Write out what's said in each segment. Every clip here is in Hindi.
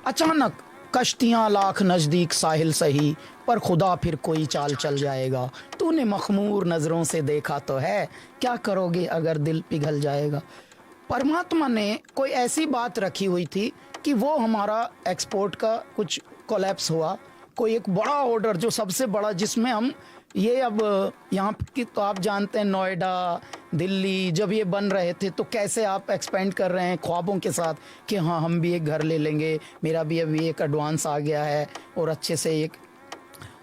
अचानक कश्तियां लाख नजदीक साहिल सही, पर खुदा फिर कोई चाल चल जाएगा। तूने मखमूर नजरों से देखा तो है, क्या करोगे अगर दिल पिघल जाएगा। परमात्मा ने कोई ऐसी बात रखी हुई थी कि वो हमारा एक्सपोर्ट का कुछ कोलैप्स हुआ, कोई एक बड़ा ऑर्डर जो सबसे बड़ा, जिसमें हम ये अब यहाँ की तो आप जानते हैं, नोएडा दिल्ली जब ये बन रहे थे तो कैसे आप एक्सपेंड कर रहे हैं ख्वाबों के साथ कि हाँ हम भी एक घर ले लेंगे, मेरा भी अभी एक एडवांस आ गया है और अच्छे से एक,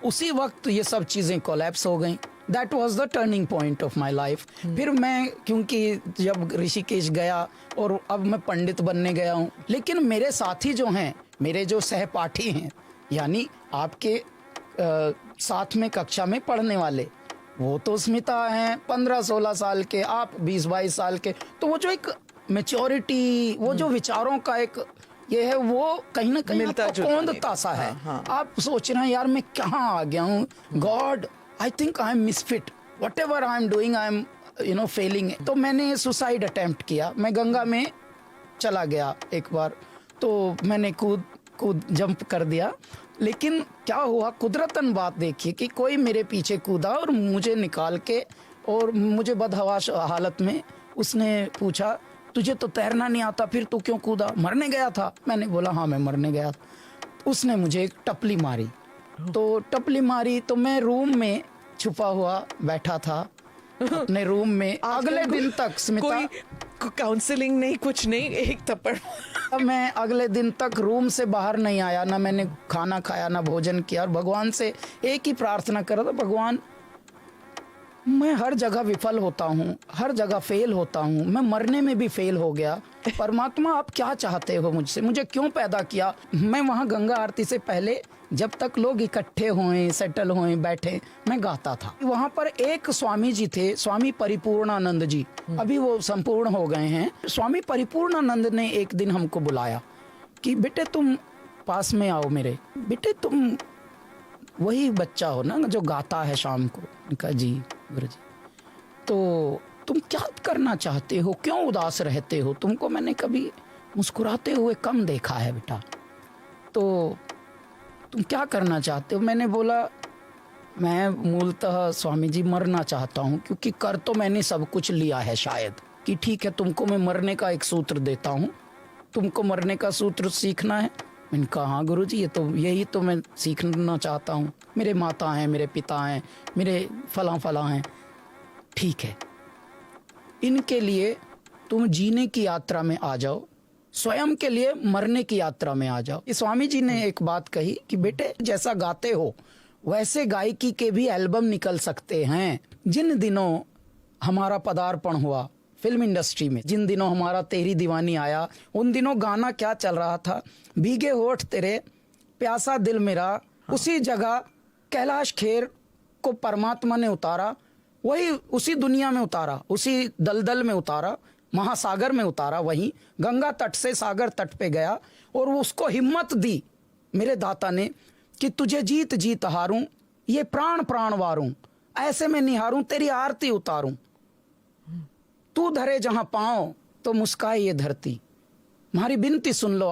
उसी वक्त ये सब चीज़ें कोलैप्स हो गई। That was the turning point of my life. फिर मैं क्योंकि जब ऋषिकेश गया और अब मैं पंडित बनने गया हूँ, लेकिन मेरे साथी जो हैं, मेरे जो सहपाठी हैं, यानी आपके साथ में कक्षा में पढ़ने वाले, वो तो स्मिता हैं 15-16 साल के, आप 20-22 साल के, तो वो जो एक मैच्योरिटी, वो जो विचारों का एक ये है, वो कहीं ना कहीं कौंधता सा है। हाँ। आप सोच रहे हैं यार मैं कहाँ आ गया हूँ, God I think I am misfit, what ever I am doing I am Fehling. तो मैंने सुसाइड अटेम्प्ट किया, मैं गंगा में चला गया एक बार, तो मैंने कूद जंप कर दिया। लेकिन क्या हुआ, कुदरतन बात देखिए कि कोई मेरे पीछे कूदा और मुझे निकाल के, और मुझे बदहवास हालत में उसने पूछा तुझे तो तैरना नहीं आता, फिर तू क्यों कूदा, मरने गया था। मैंने बोला हाँ मैं मरने गया था। उसने मुझे एक टपली मारी, तो टपली मारी तो मैं रूम में छुपा हुआ बैठा था अपने रूम में अगले दिन तक। स्मिता, काउंसलिंग नहीं, कुछ नहीं, एक थप्पड़। मैं अगले दिन तक रूम से बाहर नहीं आया, ना मैंने खाना खाया ना भोजन किया, और भगवान से एक ही प्रार्थना कर रहा था, भगवान मैं हर जगह विफल होता हूँ, हर जगह फेल होता हूँ, मैं मरने में भी फेल हो गया। परमात्मा आप क्या चाहते हो मुझसे, मुझे क्यों पैदा किया। मैं वहाँ गंगा आरती से पहले जब तक लोग इकट्ठे हुए, सेटल हुए, बैठे, मैं गाता था। वहाँ पर एक स्वामी जी थे, स्वामी परिपूर्णानंद जी, अभी वो संपूर्ण हो गए हैं। स्वामी परिपूर्णानंद ने एक दिन हमको बुलाया कि बेटे तुम पास में आओ मेरे, बेटे तुम वही बच्चा हो ना जो गाता है शाम को। कहा जी गुरु जी, तो तुम क्या करना चाहते हो, क्यों उदास रहते हो, तुमको मैंने कभी मुस्कुराते हुए कम देखा है बेटा, तो तुम क्या करना चाहते हो। मैंने बोला मैं मूलतः स्वामी जी मरना चाहता हूँ, क्योंकि कर तो मैंने सब कुछ लिया है शायद, कि ठीक है तुमको मैं मरने का एक सूत्र देता हूँ, तुमको मरने का सूत्र सीखना है। मैंने कहा हाँ गुरु जी, ये तो यही तो मैं सीखना चाहता हूँ, मेरे माता हैं, मेरे पिता हैं, मेरे फला हैं, ठीक है इनके लिए तुम जीने की यात्रा में आ जाओ, स्वयं के लिए मरने की यात्रा में आ जाओ। स्वामी जी ने एक बात कही कि बेटे जैसा गाते हो वैसे गायकी के भी एल्बम निकल सकते हैं। जिन दिनों हमारा पदार्पण हुआ फिल्म इंडस्ट्री में, जिन दिनों हमारा तेरी दीवानी आया, उन दिनों गाना क्या चल रहा था, भीगे होठ तेरे प्यासा दिल मेरा। हाँ। उसी जगह कैलाश खेर को परमात्मा ने उतारा, वही उसी दुनिया में उतारा, उसी दलदल में उतारा, महासागर में उतारा, वहीं गंगा तट से सागर तट पे गया, और उसको हिम्मत दी मेरे दाता ने कि तुझे जीत जीत हारूं, ये प्राण प्राण वारूं, ऐसे में निहारूं तेरी आरती उतारूं, तू धरे जहां पाओ तो मुस्काए ये धरती, हमारी बिनती सुन लो।